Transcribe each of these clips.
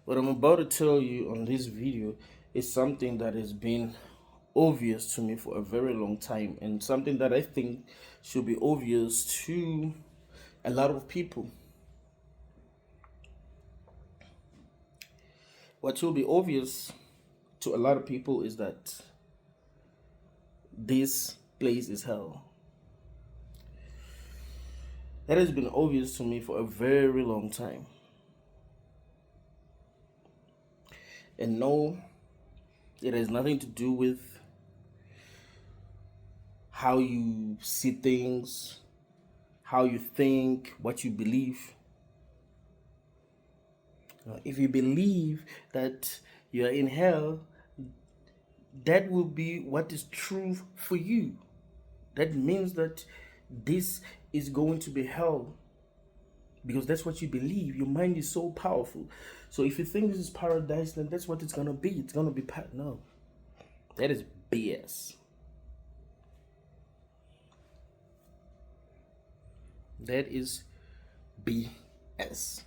What I'm about to tell you on this video is something that has been obvious to me for a very long time, and something that I think should be obvious to a lot of people. What should be obvious to a lot of people is that this place is hell. That has been obvious to me for a very long time. And no, it has nothing to do with how you see things, how you think, what you believe. If you believe that you are in hell, that will be what is true for you. That means that this is going to be hell because that's what you believe. Your mind is so powerful. So if you think this is paradise, then that's what it's going to be. It's going to be no. That is BS. That is BS.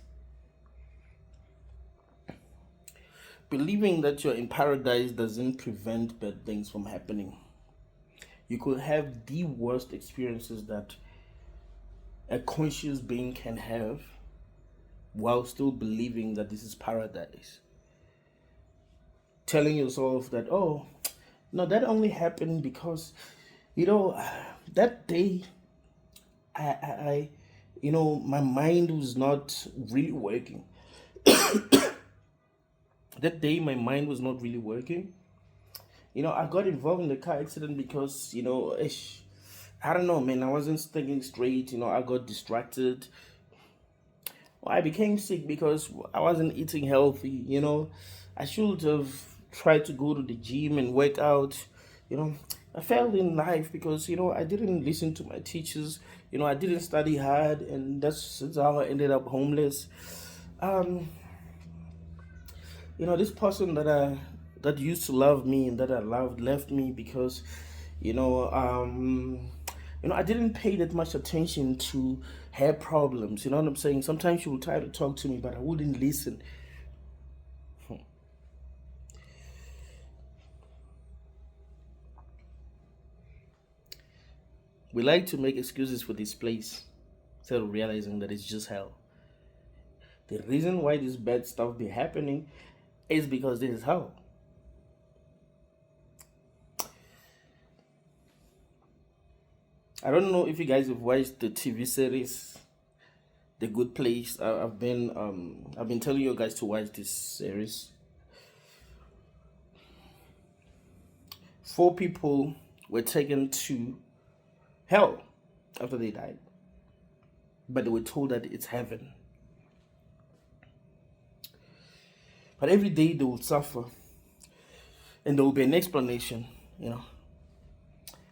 Believing that you're in paradise doesn't prevent bad things from happening. You could have the worst experiences that a conscious being can have while still believing that this is paradise. Telling yourself that, oh, no, that only happened because, that day I my mind was not really working. That day my mind was not really working. I got involved in the car accident because, I don't know, man, I wasn't thinking straight. I got distracted. Well, I became sick because I wasn't eating healthy. I should have tried to go to the gym and work out. I failed in life because, I didn't listen to my teachers. I didn't study hard, and that's how I ended up homeless. This person that used to love me and that I loved left me because, I didn't pay that much attention to her problems. You know what I'm saying? Sometimes she would try to talk to me, but I wouldn't listen. We like to make excuses for this place instead of realizing that it's just hell. The reason why this bad stuff be happening is because this is hell. I don't know if you guys have watched the TV series The Good Place. I've been telling you guys to watch this series. 4 people were taken to hell after they died, but they were told that it's heaven. But every day they will suffer, and there will be an explanation.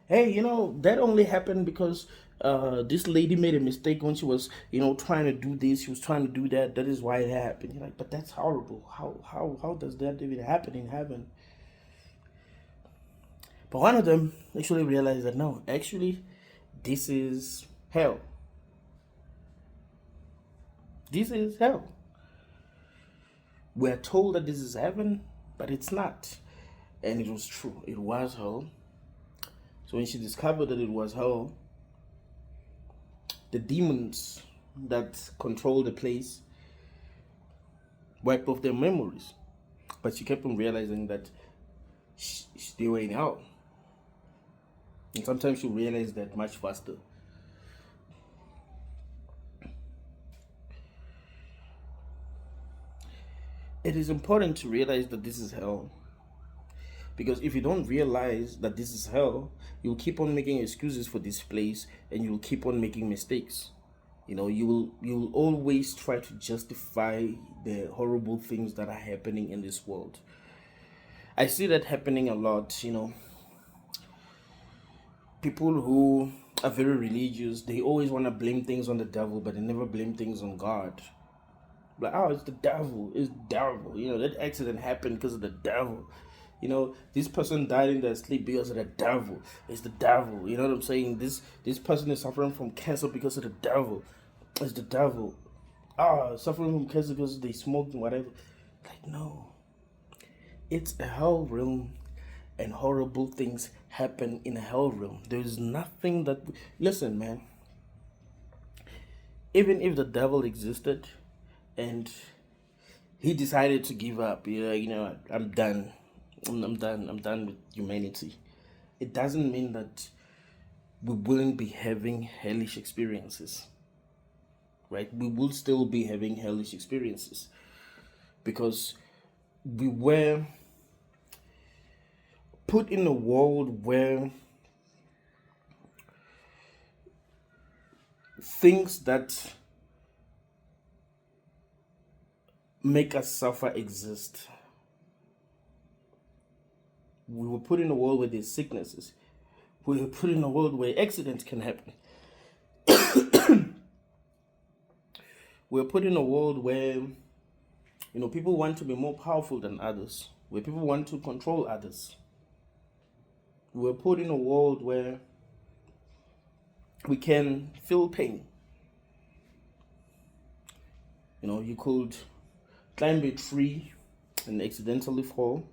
Hey, that only happened because this lady made a mistake when she was, trying to do this. She was trying to do that. That is why it happened. You're like, but that's horrible. How does that even happen in heaven? But one of them actually realized that no, actually, this is hell. This is hell. We're told that this is heaven, but it's not. And it was true. It was hell. So when she discovered that it was hell, the demons that control the place wiped off their memories. But she kept on realizing that they were in hell. And sometimes you realize that much faster. It is important to realize that this is hell. Because if you don't realize that this is hell, you'll keep on making excuses for this place and you'll keep on making mistakes. You'll always try to justify the horrible things that are happening in this world. I see that happening a lot. People who are very religious, they always want to blame things on the devil, but they never blame things on God. Like, oh, it's the devil. It's devil. That accident happened because of the devil. This person died in their sleep because of the devil. It's the devil. You know what I'm saying? This person is suffering from cancer because of the devil. It's the devil. Suffering from cancer because they smoked and whatever. Like, no, it's a hell realm, and horrible things happen in a hell realm. There's nothing that. Listen, man, even if the devil existed and he decided to give up, yeah, you know, I'm done. I'm done. I'm done with humanity. It doesn't mean that we wouldn't be having hellish experiences, right? We will still be having hellish experiences because we were put in a world where things that make us suffer exist. We were put in a world where there's sicknesses. We were put in a world where accidents can happen. We're put in a world where, you know, people want to be more powerful than others, where people want to control others. We're put in a world where we can feel pain. You know, you could climb a tree and accidentally fall.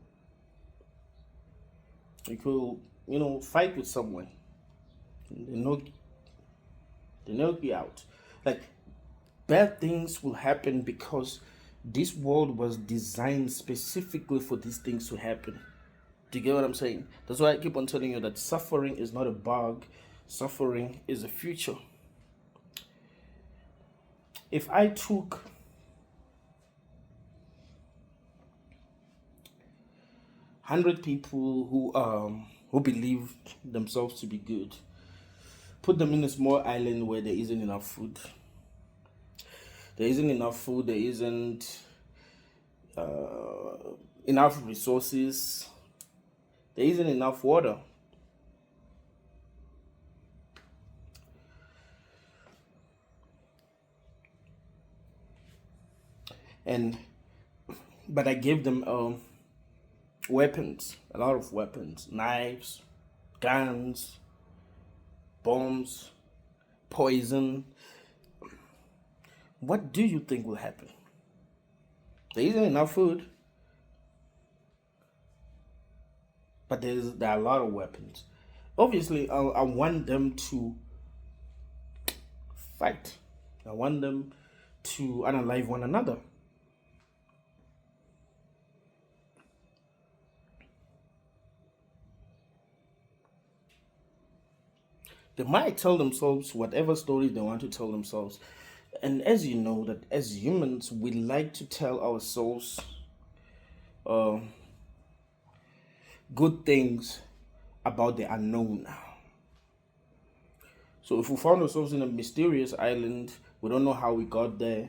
You could, you know, fight with someone. They knock you out. Like, bad things will happen because this world was designed specifically for these things to happen. Do you get what I'm saying? That's why I keep on telling you that suffering is not a bug. Suffering is a future. If I took people who believe themselves to be good, put them in a small island where there isn't enough food. There isn't enough food. There isn't enough resources. There isn't enough water. But I gave them weapons, a lot of weapons, knives, guns, bombs, poison. What do you think will happen? There isn't enough food, but there are a lot of weapons. Obviously, I want them to fight. I want them to unalive one another. They might tell themselves whatever story they want to tell themselves. And as you know, that as humans, we like to tell ourselves uh, good things about the unknown. So if we found ourselves in a mysterious island, we don't know how we got there,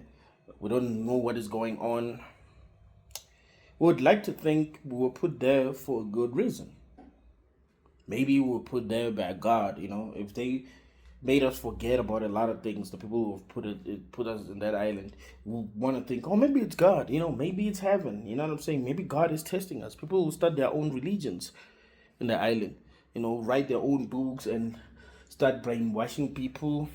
we don't know what is going on, we would like to think we were put there for a good reason. Maybe we were put there by God, you know, if they made us forget about a lot of things, the people who have put us in that island, we want to think, oh, maybe it's God, you know, maybe it's heaven, you know what I'm saying? Maybe God is testing us. People will start their own religions in the island, you know, write their own books and start brainwashing people.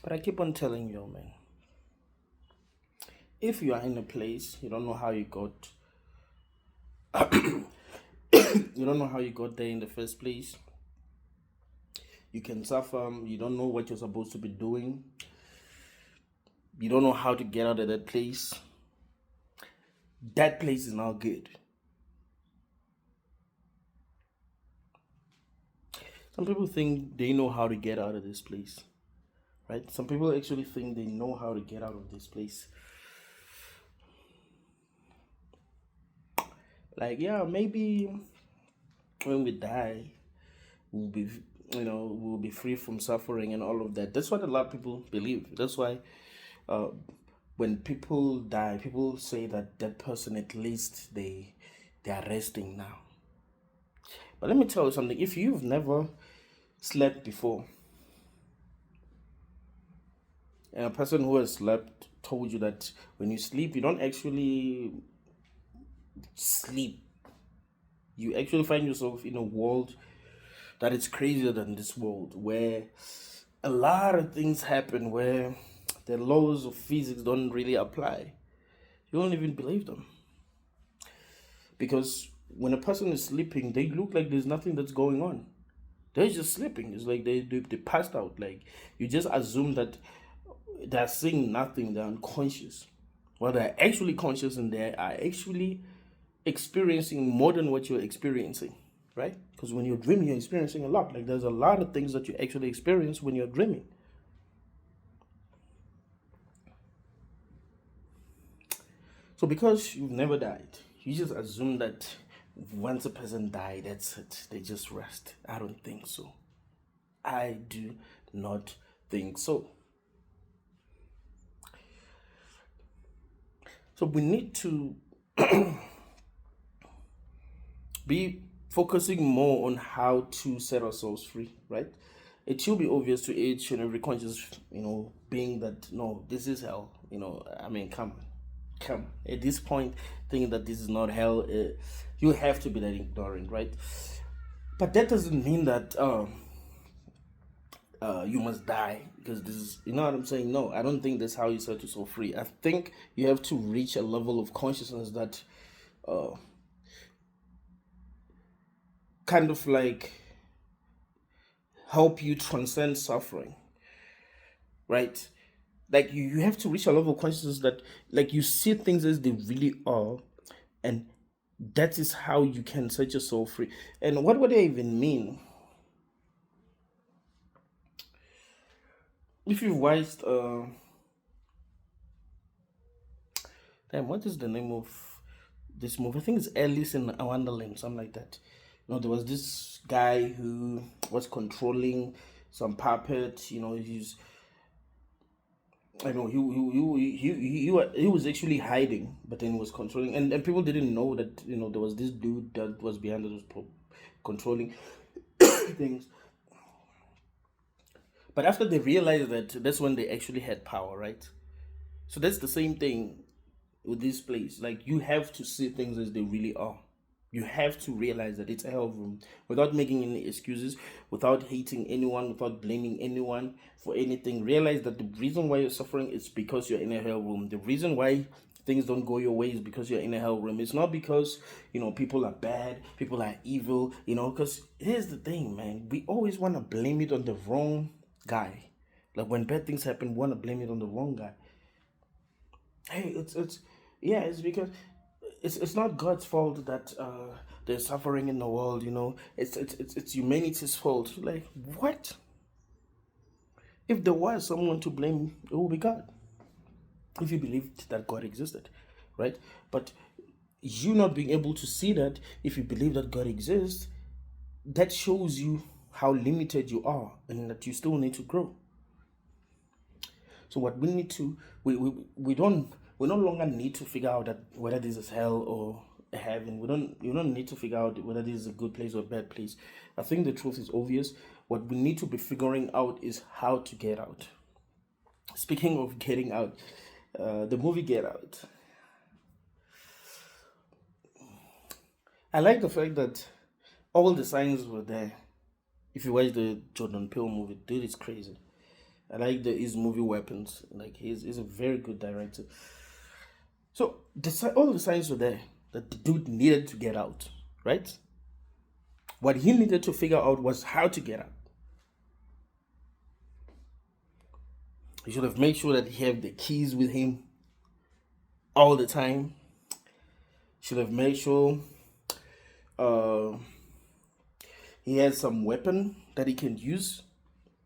But I keep on telling you, man, if you are in a place you don't know how you got you don't know how you got there in the first place, you can suffer, you don't know what you're supposed to be doing, you don't know how to get out of that place, that place is not good. Some people think they know how to get out of this place, right? Some people actually think they know how to get out of this place. Like, yeah, maybe when we die, we'll be, you know, we'll be free from suffering and all of that. That's what a lot of people believe. That's why when people die, people say that that person, at least they are resting now. But let me tell you something. If you've never slept before, and a person who has slept told you that when you sleep, you don't actually sleep. You actually find yourself in a world that is crazier than this world, where a lot of things happen, where the laws of physics don't really apply, you won't even believe them. Because when a person is sleeping, they look like there's nothing that's going on. They're just sleeping. It's like they passed out. Like, you just assume that they're seeing nothing, they're unconscious. Well, they're actually conscious, and they are actually experiencing more than what you're experiencing, right? Because when you're dreaming, you're experiencing a lot. Like, there's a lot of things that you actually experience when you're dreaming. So because you've never died, you just assume that once a person died, that's it. They just rest. I don't think so. I do not think so. So we need to be focusing more on how to set ourselves free, right? It should be obvious to each and every conscious, being that no, this is hell. I mean, come on, come. At this point, thinking that this is not hell, you have to be that ignorant, right? But that doesn't mean that you must die, because this is, you know what I'm saying? No, I don't think that's how you set yourself free. I think you have to reach a level of consciousness that kind of like help you transcend suffering, right? Like, you have to reach a level of consciousness that, like, you see things as they really are, and that is how you can set yourself free. And what would I even mean? If you've watched damn, what is the name of this movie? I think it's Alice in Wonderland, something like that. There was this guy who was controlling some puppet. He's, I know he was actually hiding, but then he was controlling, and people didn't know that there was this dude that was behind those controlling things. But after they realized that, that's when they actually had power, right? So that's the same thing with this place. Like, you have to see things as they really are. You have to realize that it's a hell room without making any excuses, without hating anyone, without blaming anyone for anything. Realize that the reason why you're suffering is because you're in a hell room. The reason why things don't go your way is because you're in a hell room. It's not because, people are bad, people are evil, because here's the thing, man. We always want to blame it on the wrong guy. Like, when bad things happen, we want to blame it on the wrong guy. Hey, it's because it's not God's fault that there's suffering in the world. It's humanity's fault. Like, what? If there was someone to blame, it would be God. If you believed that God existed, right? But you not being able to see that, if you believe that God exists, that shows you how limited you are and that you still need to grow. So what we need to, we no longer need to figure out that whether this is hell or heaven. You don't need to figure out whether this is a good place or a bad place. I think the truth is obvious. What we need to be figuring out is how to get out. Speaking of getting out, the movie Get Out. I like the fact that all the signs were there. If you watch the Jordan Peele movie, dude, it's crazy. I like his movie Weapons. Like, he's a very good director. So all the signs were there that the dude needed to get out, right? What he needed to figure out was how to get out. He should have made sure that he had the keys with him all the time. Should have made sure he has some weapon that he can use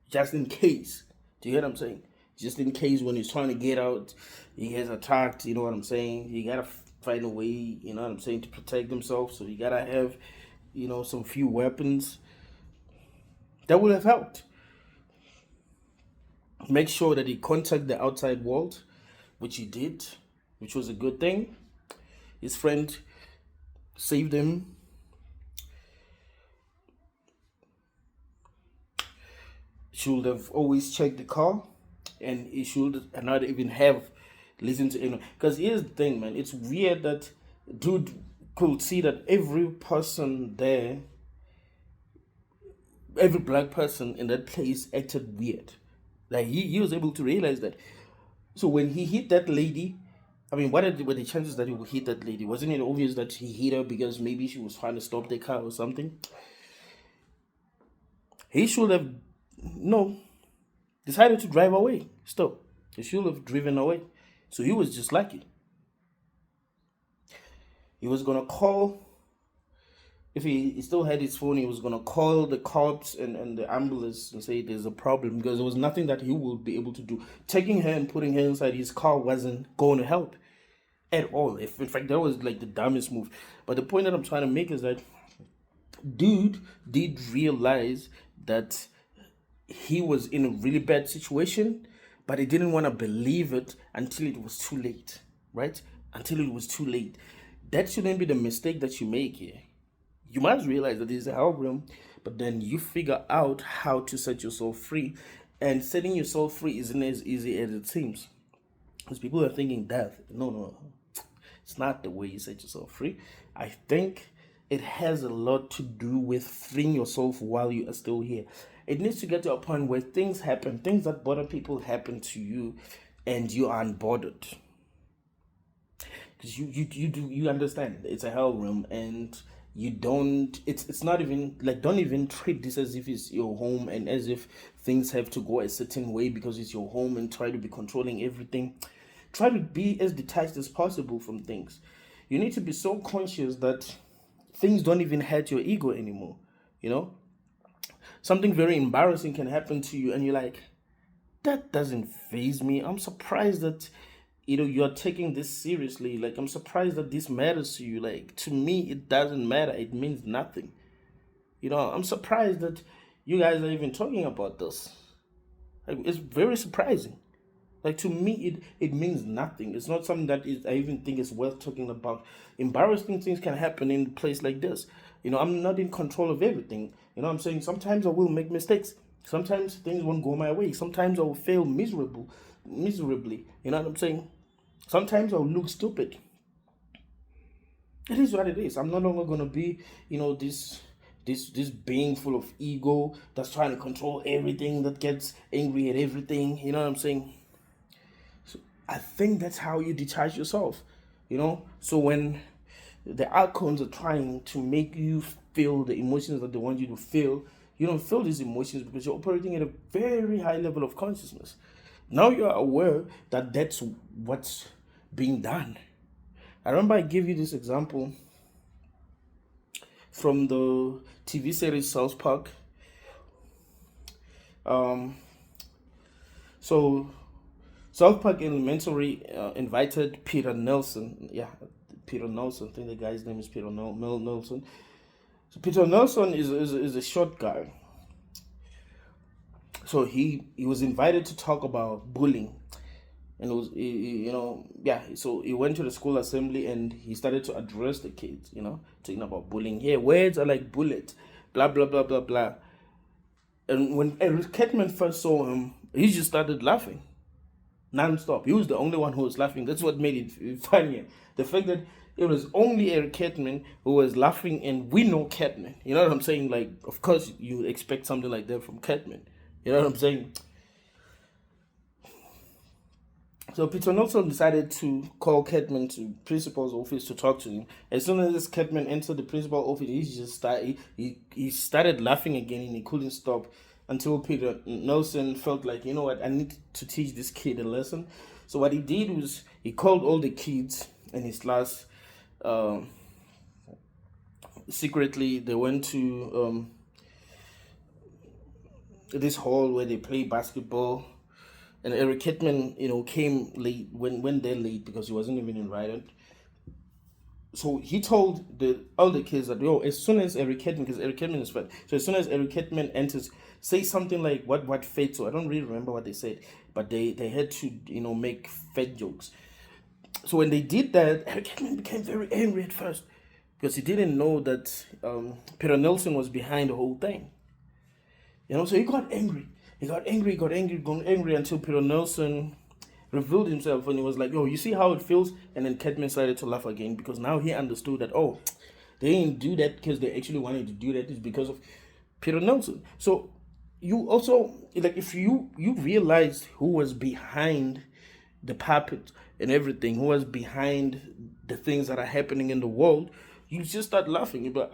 just in case. Do you hear what I'm saying? Just in case when he's trying to get out, he gets attacked. You know what I'm saying? He gotta find a way, you know what I'm saying, to protect himself. So you gotta have, some few weapons. That would have helped. Make sure that he contact the outside world, which he did, which was a good thing. His friend saved him. Should have always checked the car, and he should not even have listened to anyone. Because here's the thing, man. It's weird that dude could see that every person there, every black person in that place acted weird. Like, he was able to realize that So when he hit that lady, I mean, were the chances that he would hit that lady? Wasn't it obvious that he hit her because maybe she was trying to stop the car or something? He should have, no, decided to drive away. Stop. He should have driven away. So he was just lucky. He was gonna call. If he still had his phone, he was gonna call the cops and the ambulance and say there's a problem, because there was nothing that he would be able to do. Taking her and putting her inside his car wasn't going to help at all. If in fact that was like the dumbest move. But the point that I'm trying to make is that dude did realize that he was in a really bad situation, but he didn't want to believe it until it was too late, right? Until it was too late. That shouldn't be the mistake that you make here. You must realize that there's a hell realm, but then you figure out how to set yourself free. And setting yourself free isn't as easy as it seems. Because people are thinking death. No. It's not the way you set yourself free. I think it has a lot to do with freeing yourself while you are still here. It needs to get to a point where things happen, things that bother people happen to you, and you are unbothered. Because you understand it's a hell room, and you don't, it's not even like, don't even treat this as if it's your home and as if things have to go a certain way because it's your home, and try to be controlling everything. Try to be as detached as possible from things. You need to be so conscious that things don't even hurt your ego anymore. You know, something very embarrassing can happen to you and you're like, that doesn't faze me. I'm surprised that you're taking this seriously. Like, I'm surprised that this matters to you. Like, to me it doesn't matter. It means nothing. I'm surprised that you guys are even talking about this. Like, it's very surprising. Like, to me it means nothing. It's not something that I even think is worth talking about. Embarrassing things can happen in a place like this. I'm not in control of everything. I'm saying? Sometimes I will make mistakes. Sometimes things won't go my way. Sometimes I will fail miserably. You know what I'm saying? Sometimes I'll look stupid. It is what it is. I'm no longer gonna be, this being full of ego that's trying to control everything, that gets angry at everything. You know what I'm saying? So I think that's how you detach yourself. So when the icons are trying to make you feel the emotions that they want you to feel, you don't feel these emotions because you're operating at a very high level of consciousness. Now you're aware that that's what's being done. I remember I gave you this example from the TV series South Park. So South Park Elementary invited Peter Nelson. Yeah, Peter Nelson. I think the guy's name is Peter Nelson. So Peter Nelson is a short guy. So he was invited to talk about bullying. And it was, so he went to the school assembly and he started to address the kids, talking about bullying. Here, words are like bullets, blah, blah, blah, blah, blah. And when Eric Ketman first saw him, he just started laughing non-stop. He was the only one who was laughing. That's what made it funnier. The fact that it was only Eric Ketman who was laughing, and we know Ketman. You know what I'm saying? Like, of course, you expect something like that from Ketman. You know what I'm saying? So Peter Nelson decided to call Ketman to principal's office to talk to him. As soon as this Ketman entered the principal's office, he started laughing again, and he couldn't stop until Peter Nelson felt like, you know what, I need to teach this kid a lesson. So what he did was he called all the kids in his class. Secretly, they went to this hall where they play basketball. And Eric Ketman, came late, went there late because he wasn't even invited. So he told all the kids that, as soon as Eric Ketman, because Eric Ketman is fat, so as soon as Eric Ketman enters, say something like what fat. So I don't really remember what they said, but they had to, make fat jokes. So when they did that, Eric Ketman became very angry at first because he didn't know that Peter Nelson was behind the whole thing. So he got angry. He got angry until Peter Nelson revealed himself, and he was like, you see how it feels? And then Ketman started to laugh again because now he understood that, they didn't do that because they actually wanted to do that. It's because of Peter Nelson. So you also, like, if you realized who was behind the puppet and everything, who was behind the things that are happening in the world, you just start laughing. You be like,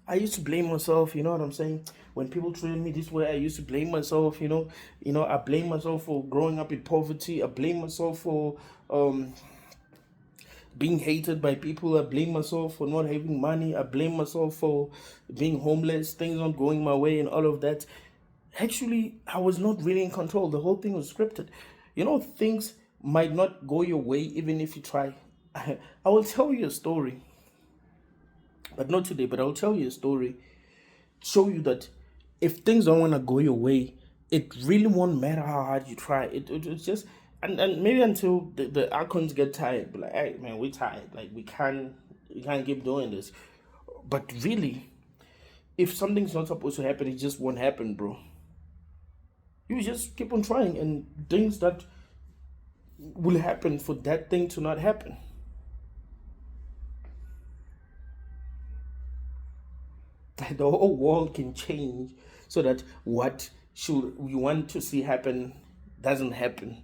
I used to blame myself, you know what I'm saying? When people treated me this way, I used to blame myself, I blame myself for growing up in poverty. I blame myself for being hated by people. I blame myself for not having money. I blame myself for being homeless, things not going my way, and all of that. Actually, I was not really in control. The whole thing was scripted. Things might not go your way even if you try. I will tell you a story, but not today, but I will tell you a story. Show you that if things don't want to go your way, it really won't matter how hard you try. It's just, and maybe until the icons get tired, be like, hey man, we're tired. Like we can't keep doing this. But really, if something's not supposed to happen, it just won't happen, bro. You just keep on trying, and things that will happen for that thing to not happen. The whole world can change so that what should we want to see happen doesn't happen.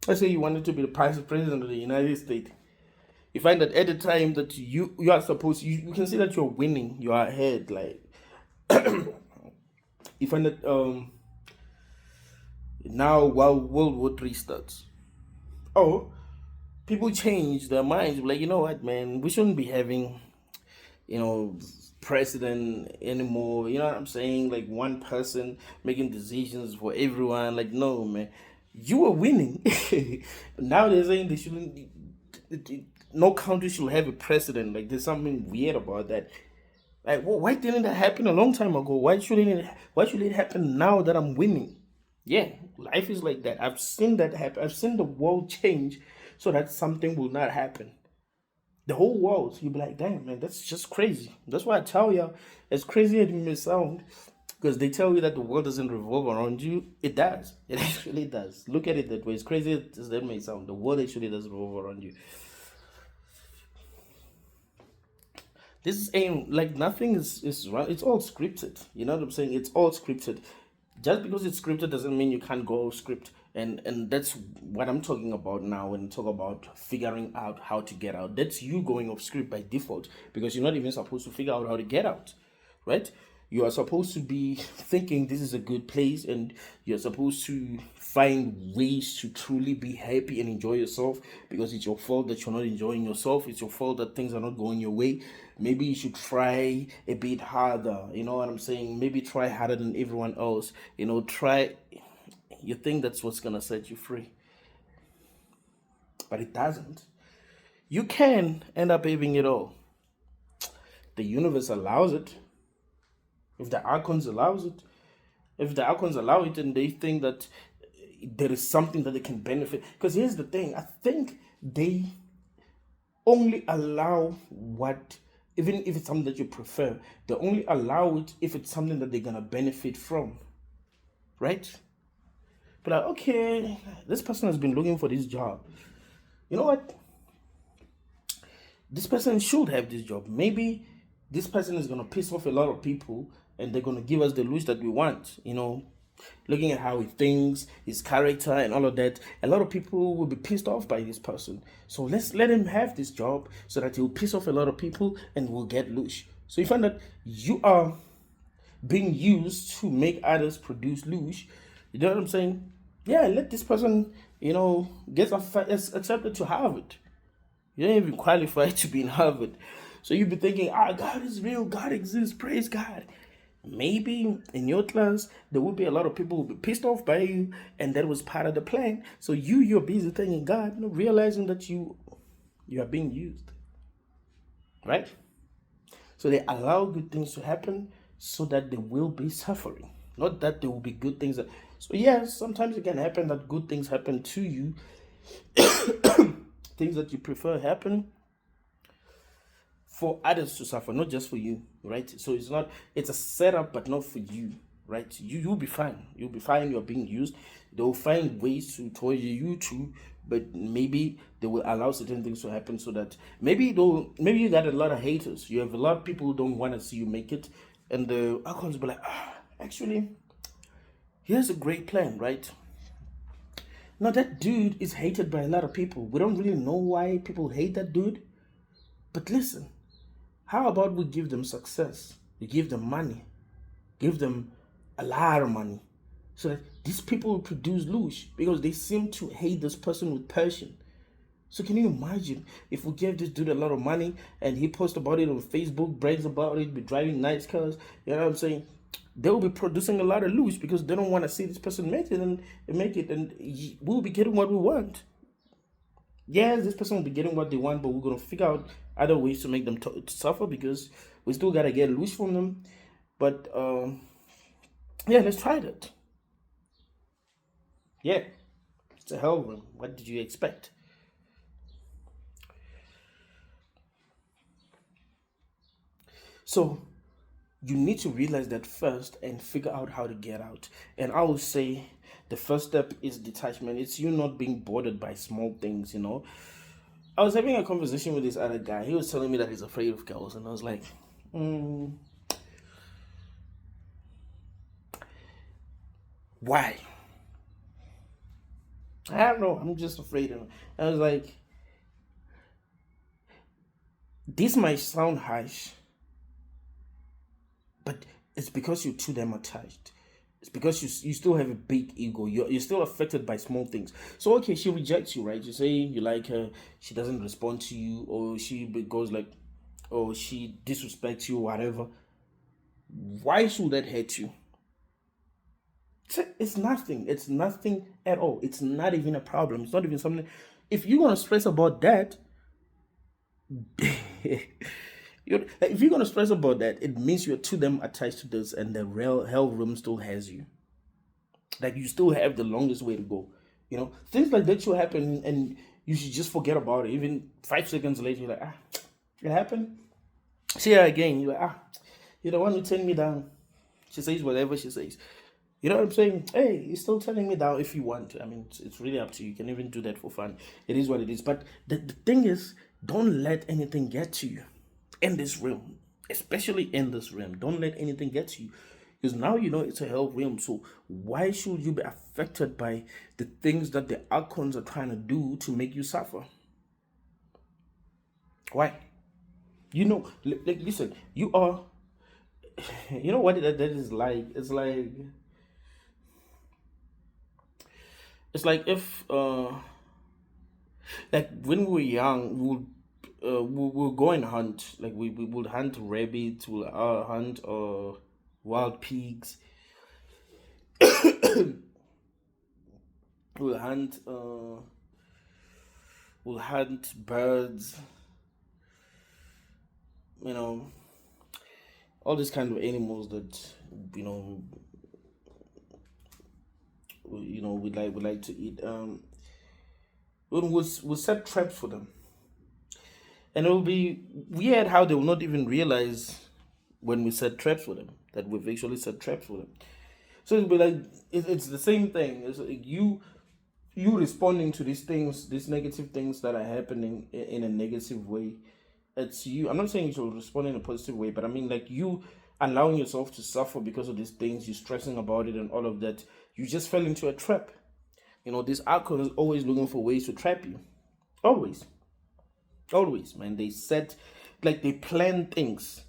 Let's say you wanted to be the president of the United States. You find that at the time that you are supposed, you can see that you're winning, you are ahead. Like you find that now while World War III starts, oh, people change their minds. Like, you know what, man, we shouldn't be having, president anymore. You know what I'm saying? Like one person making decisions for everyone. Like, no, man, you were winning. Now they're saying they shouldn't. No country should have a president. Like, there's something weird about that. Like, why didn't that happen a long time ago? Why should it happen now that I'm winning? Yeah, life is like that. I've seen that happen. I've seen the world change so that something will not happen. The whole world, you'll be like, damn, man, that's just crazy. That's why I tell you, as crazy as it may sound, because they tell you that the world doesn't revolve around you, it does. It actually does. Look at it that way. As crazy as that may sound, the world actually does revolve around you. This is like nothing is right. It's all scripted. You know what I'm saying? It's all scripted. Just because it's scripted doesn't mean you can't go off script. And that's what I'm talking about now when I talk about figuring out how to get out. That's you going off script by default, because you're not even supposed to figure out how to get out, right? You are supposed to be thinking this is a good place, and you're supposed to find ways to truly be happy and enjoy yourself, because it's your fault that you're not enjoying yourself. It's your fault that things are not going your way. Maybe you should try a bit harder. You know what I'm saying? Maybe try harder than everyone else. Try. You think that's what's gonna set you free, but it doesn't. You can end up having it all. The universe allows it. If the archons allows it, if the archons allow it, and they think that there is something that they can benefit. Because here's the thing, I think they only allow what, even if it's something that you prefer, they only allow it if it's something that they're gonna benefit from, right? But like, okay, this person has been looking for this job. You know what? This person should have this job. Maybe this person is gonna piss off a lot of people, and they're gonna give us the lose that we want. Looking at how he thinks, his character, and all of that, a lot of people will be pissed off by this person. So let's let him have this job so that he'll piss off a lot of people and will get loose. So you find that you are being used to make others produce loose. You know what I'm saying? Yeah, let this person, get accepted to Harvard. You don't even qualify to be in Harvard. So you'll be thinking, God is real, God exists, praise God. Maybe in your class, there will be a lot of people who will be pissed off by you, and that was part of the plan. So you're busy thanking God, realizing that you are being used. Right? So they allow good things to happen so that there will be suffering. Not that there will be good things. So yes, sometimes it can happen that good things happen to you. Things that you prefer happen for others to suffer, not just for you, right? So it's a setup, but not for you, right? You'll be fine. You'll be fine. You're being used. They'll find ways to torture you too, but maybe they will allow certain things to happen so that maybe you got a lot of haters. You have a lot of people who don't want to see you make it, and the archons be like, actually, here's a great plan, right? Now that dude is hated by a lot of people. We don't really know why people hate that dude. But listen, how about we give them success? We give them money. Give them a lot of money. So that these people will produce Lush because they seem to hate this person with passion. So can you imagine if we gave this dude a lot of money and he posts about it on Facebook, brags about it, be driving nice cars, you know what I'm saying? They will be producing a lot of loose because they don't want to see this person make it and we'll be getting what we want. Yes, this person will be getting what they want, but we're gonna figure out other ways to make them suffer because we still gotta get loose from them. But yeah, let's try that. Yeah, it's a hell room. What did you expect? So you need to realize that first and figure out how to get out. And I will say the first step is detachment. It's you not being bothered by small things, you know. I was having a conversation with this other guy. He was telling me that he's afraid of girls, and I was like, why? I don't know. I'm just afraid of. I was like, this might sound harsh, but it's because you're too damn attached. It's because you still have a big ego. You're still affected by small things. So okay, she rejects you, right? You say you like her, she doesn't respond to you, or she goes like, or she disrespects you, whatever. Why should that hurt you? It's nothing. It's nothing at all. It's not even a problem. It's not even something. If you're gonna stress about that, if you're gonna stress about that, it means you're too damn attached to this, and the real hell room still has you. Like you still have the longest way to go. You know, things like that should happen, and you should just forget about it. Even 5 seconds later, you're like, it happened. See her again. You're like, you're the one who turned me down. She says whatever she says. You know what I'm saying? Hey, you're still turning me down if you want. I mean, it's really up to you. You can even do that for fun. It is what it is. But the thing is, don't let anything get to you in this realm, especially in this realm. Don't let anything get to you. Because now you know it's a hell realm. So why should you be affected by the things that the archons are trying to do to make you suffer? Why? You know, like, listen, you are, you know what that is like? It's like if like when we were young, we'll go and hunt. Like we would hunt rabbits, we'll hunt wild pigs, we'll hunt birds, you know, all these kind of animals that you know we like to eat. We'll set traps for them, and it will be weird how they will not even realize when we set traps for them that we've actually set traps for them. So it'll be like it's the same thing. It's like you responding to these things, these negative things that are happening in a negative way. It's you. I'm not saying you should respond in a positive way, but I mean like you allowing yourself to suffer because of these things, you stressing about it and all of that. You just fell into a trap. You know, this alcohol is always looking for ways to trap you. Always. Always, man. They set, like, they plan things.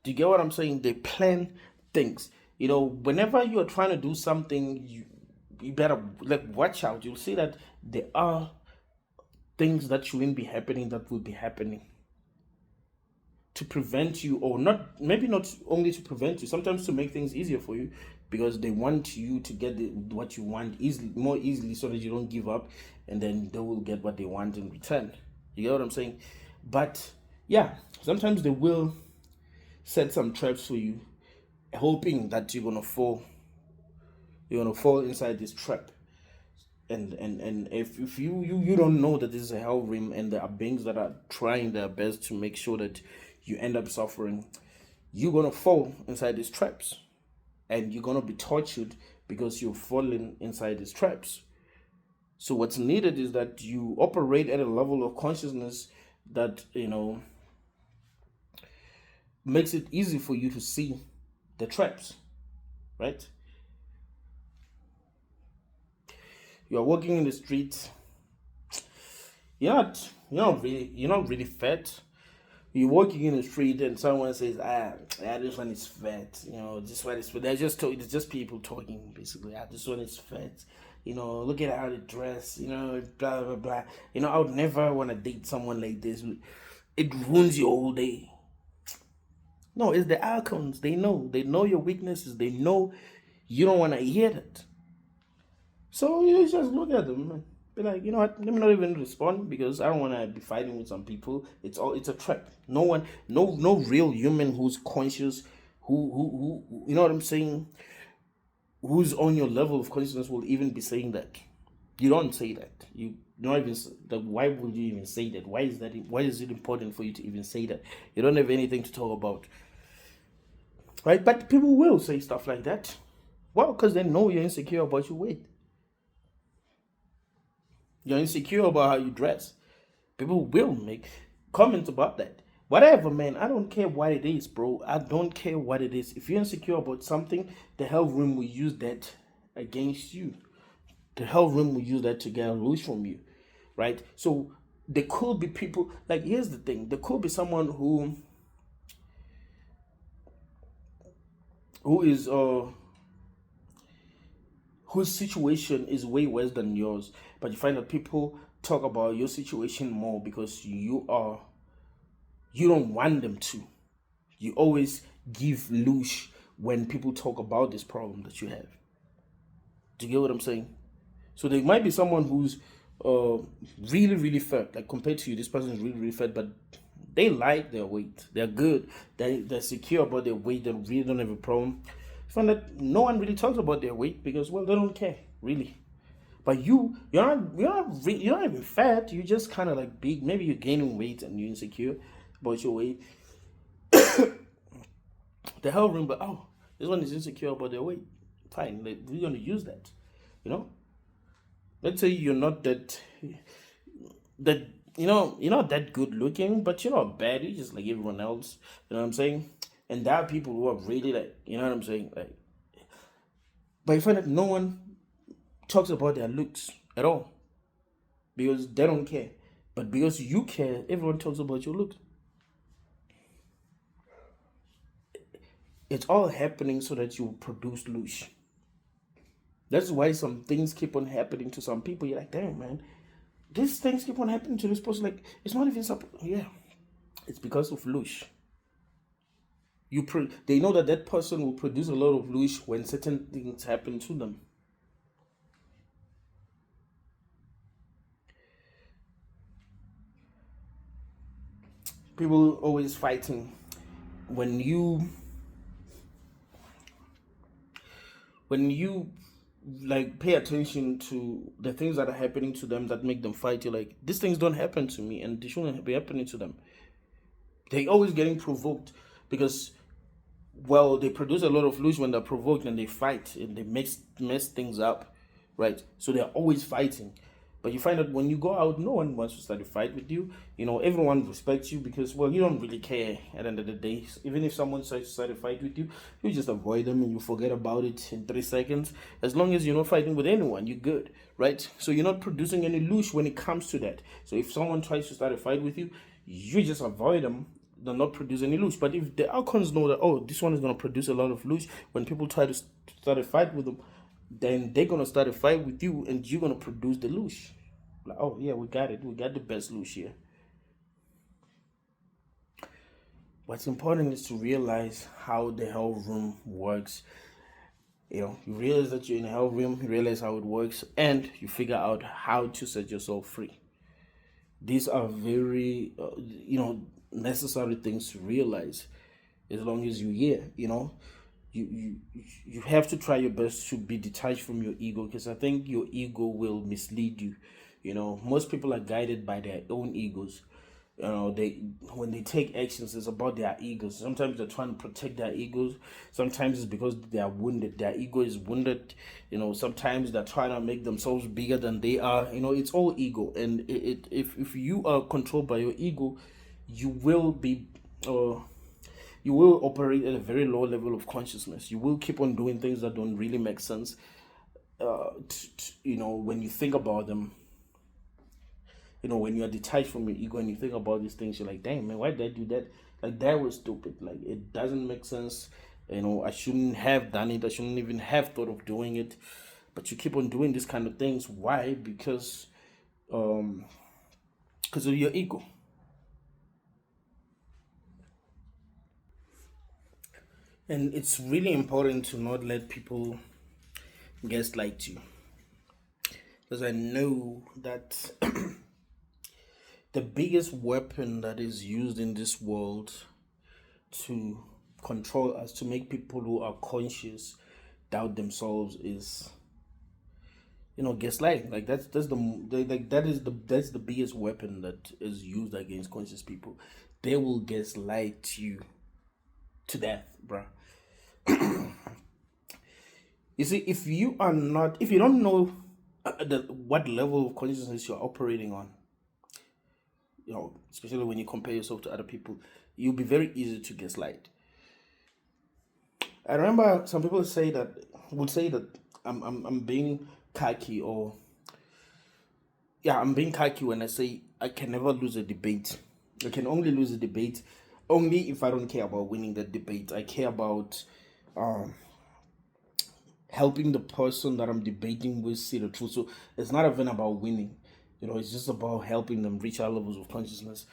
Do you get what I'm saying? They plan things. You know, whenever you're trying to do something, you better, like, watch out. You'll see that there are things that shouldn't be happening that will be happening to prevent you, or not, maybe not only to prevent you, sometimes to make things easier for you, because they want you to get what you want more easily, so that you don't give up, and then they will get what they want in return. You get what I'm saying? But yeah, sometimes they will set some traps for you, hoping that you're gonna fall inside this trap. And if you don't know that this is a hell rim, and there are beings that are trying their best to make sure that you end up suffering, you're gonna fall inside these traps, and you're gonna be tortured because you've fallen inside these traps. So what's needed is that you operate at a level of consciousness that, you know, makes it easy for you to see the traps, right? You're walking in the street. You're not really fat. You're walking in the street and someone says, this one is fat. This one is fat. It's just people talking basically. This one is fat. Look at how they dress. Blah blah blah. I would never want to date someone like this. It ruins your whole day. No, it's the outcomes. They know your weaknesses. They know you don't want to hear that. So you just look at them and be like, you know what? Let me not even respond because I don't want to be fighting with some people. It's a trap. No real human who's conscious, who you know what I'm saying, who's on your level of consciousness will even be saying that. You don't say that. You don't even. Why would you even say that? Why is that? Why is it important for you to even say that? You don't have anything to talk about, right? But people will say stuff like that. Well, because they know you're insecure about your weight. You're insecure about how you dress. People will make comments about that. Whatever, man. I don't care what it is, bro. I don't care what it is. If you're insecure about something, the hell room will use that against you. The hell room will use that to get a loose from you, right? So there could be people, like, here's the thing. There could be someone who is whose situation is way worse than yours, but you find that people talk about your situation more because you don't want them to. You always give loose when people talk about this problem that you have. Do you get what I'm saying? So there might be someone who's really, really fat, like compared to you, this person is really, really fat, but they like their weight. They're good. They're secure about their weight. They really don't have a problem. You find that no one really talks about their weight because, well, they don't care, really. But you're not even fat. You're just kind of like big. Maybe you're gaining weight and you're insecure about your weight. The hell room, but this one is insecure about their weight. Fine, we're gonna use that. Let's say you're not that you're not that good looking, but you're not bad. You're just like everyone else. You know what I'm saying? And there are people who are really like, you know what I'm saying? Like, but you find that no one talks about their looks at all because they don't care. But because you care, everyone talks about your looks. It's all happening so that you produce loose. That's why some things keep on happening to some people. You're like, damn, man, these things keep on happening to this person. Like, it's not even yeah, it's because of loose. They know that person will produce a lot of loose when certain things happen to them. People always fighting when you like pay attention to the things that are happening to them that make them fight. You're like, these things don't happen to me and they shouldn't be happening to them. They're always getting provoked because, well, they produce a lot of loose when they're provoked and they fight and they mess things up, right? So they're always fighting. But you find that when you go out, no one wants to start a fight with you. Everyone respects you because, well, you don't really care at the end of the day. Even if someone starts to start a fight with you, you just avoid them and you forget about it in 3 seconds. As long as you're not fighting with anyone, you're good, right? So you're not producing any loose when it comes to that. So if someone tries to start a fight with you, you just avoid them. They'll not produce any loose. But if the outcomes know that, this one is going to produce a lot of loose, when people try to start a fight with them, then they're going to start a fight with you and you're going to produce the loose. Like, oh, yeah, we got it. We got the best loose here. What's important is to realize how the hell room works. You realize that you're in a hell room, you realize how it works, and you figure out how to set yourself free. These are very, necessary things to realize as long as you're here, you have to try your best to be detached from your ego because I think your ego will mislead you. Most people are guided by their own egos. When they take actions, it's about their egos. Sometimes they're trying to protect their egos. Sometimes it's because they are wounded. Their ego is wounded. Sometimes they're trying to make themselves bigger than they are. It's all ego. And if you are controlled by your ego, you will be you will operate at a very low level of consciousness. You will keep on doing things that don't really make sense. when you think about them, when you're detached from your ego and you think about these things, you're like, dang man, why did I do that? Like that was stupid. Like it doesn't make sense. I shouldn't have done it. I shouldn't even have thought of doing it. But you keep on doing these kind of things. Why? Um because of your ego. And it's really important to not let people gaslight you. Because I know that the biggest weapon that is used in this world to control us, to make people who are conscious doubt themselves, is gaslighting. Like that's the biggest weapon that is used against conscious people. They will gaslight you to death, bruh. You see, if you don't know what level of consciousness you're operating on, especially when you compare yourself to other people, you'll be very easy to gaslight. I remember some people would say that I'm being cocky, or yeah, I'm being cocky when I say I can never lose a debate. I can only lose a debate only if I don't care about winning that debate. I care about um, helping the person that I'm debating with see the truth. So it's not even about winning. It's just about helping them reach our levels of consciousness.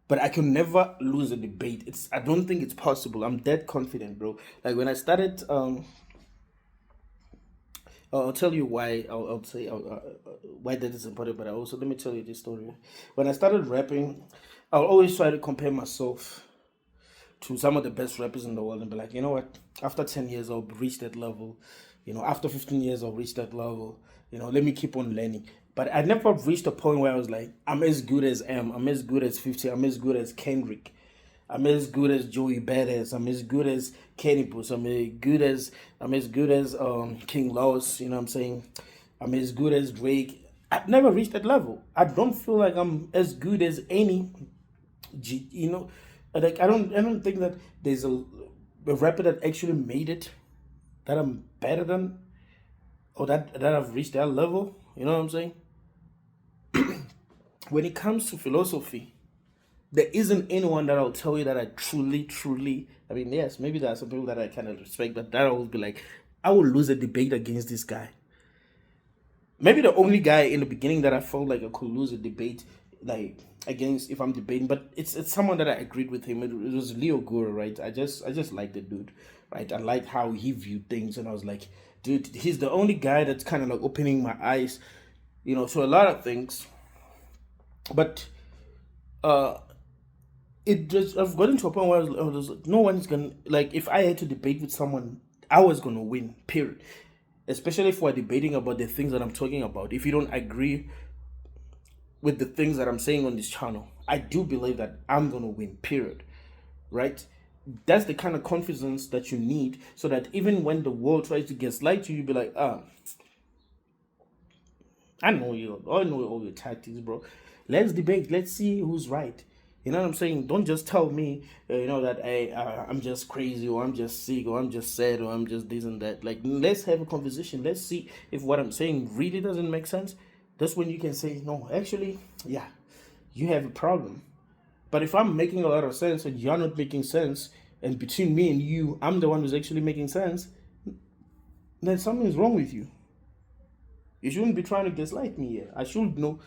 But I can never lose a debate. I don't think it's possible. I'm that confident, bro. Like when I started, I'll tell you why. I'll say why that is important. But let me tell you this story. When I started rapping, I'll always try to compare myself to some of the best rappers in the world and be like, you know what? After 10 years, I'll reach that level. After 15 years, I'll reach that level. Let me keep on learning. But I never reached a point where I was like, I'm as good as M. I'm as good as 50. I'm as good as Kendrick. I'm as good as Joey Badass. I'm as good as Kenny Puss. I'm as good as King Laos. You know what I'm saying? I'm as good as Drake. I've never reached that level. I don't feel like I'm as good as any. Like I don't think that there's a rapper that actually made it that I'm better than, or that I've reached that level. You know what I'm saying? When it comes to philosophy, there isn't anyone that I'll tell you that I truly, truly. I mean, yes, maybe there are some people that I kind of respect, but that I will be like, I will lose a debate against this guy. Maybe the only guy in the beginning that I felt like I could lose a debate, like against, if I'm debating, but it's someone that I agreed with him. It was Leo Guru, right? I just like the dude, right? I like how he viewed things, and I was like, dude, he's the only guy that's kind of like opening my eyes, to a lot of things. But uh it just, I've gotten to a point where I was like, no one's gonna, like, if I had to debate with someone, I was gonna win, period. Especially if we're debating about the things that I'm talking about. If you don't agree with the things that I'm saying on this channel, I do believe that I'm gonna win, period. Right? That's the kind of confidence that you need, so that even when the world tries to gaslight you, you'll be like, I know you. I know all your tactics, bro. Let's debate. Let's see who's right. You know what I'm saying? Don't just tell me, that I'm just crazy, or I'm just sick, or I'm just sad, or I'm just this and that. Like, let's have a conversation. Let's see if what I'm saying really doesn't make sense. That's when you can say, no, actually, yeah, you have a problem. But if I'm making a lot of sense and you're not making sense, and between me and you, I'm the one who's actually making sense, then something's wrong with you. You shouldn't be trying to gaslight me here. I should know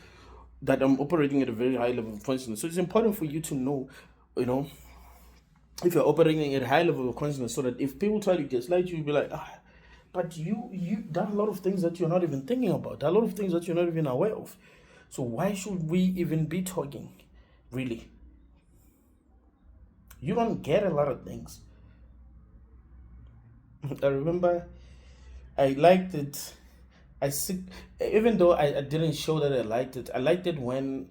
that I'm operating at a very high level of consciousness. So it's important for you to know, you know, if you're operating at a high level of consciousness, so that if people try to gaslight you, you'll be like, but you there are a lot of things that you're not even thinking about. There are a lot of things that you're not even aware of. So why should we even be talking? Really? You don't get a lot of things. I remember I liked it. Even though I didn't show that I liked it. I liked it when